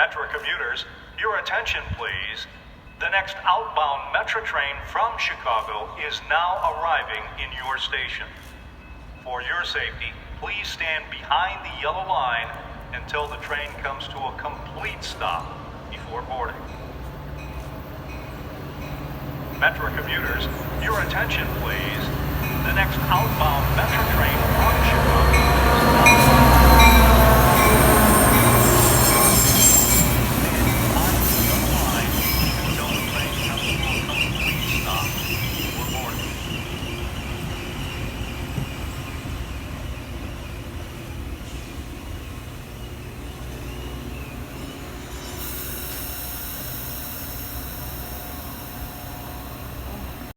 Metra commuters, your attention please. The next outbound Metra train from Chicago is now arriving in your station. For your safety, please stand behind the yellow line until the train comes to a complete stop before boarding. Metra commuters, your attention please. The next outbound Metra train from Chicago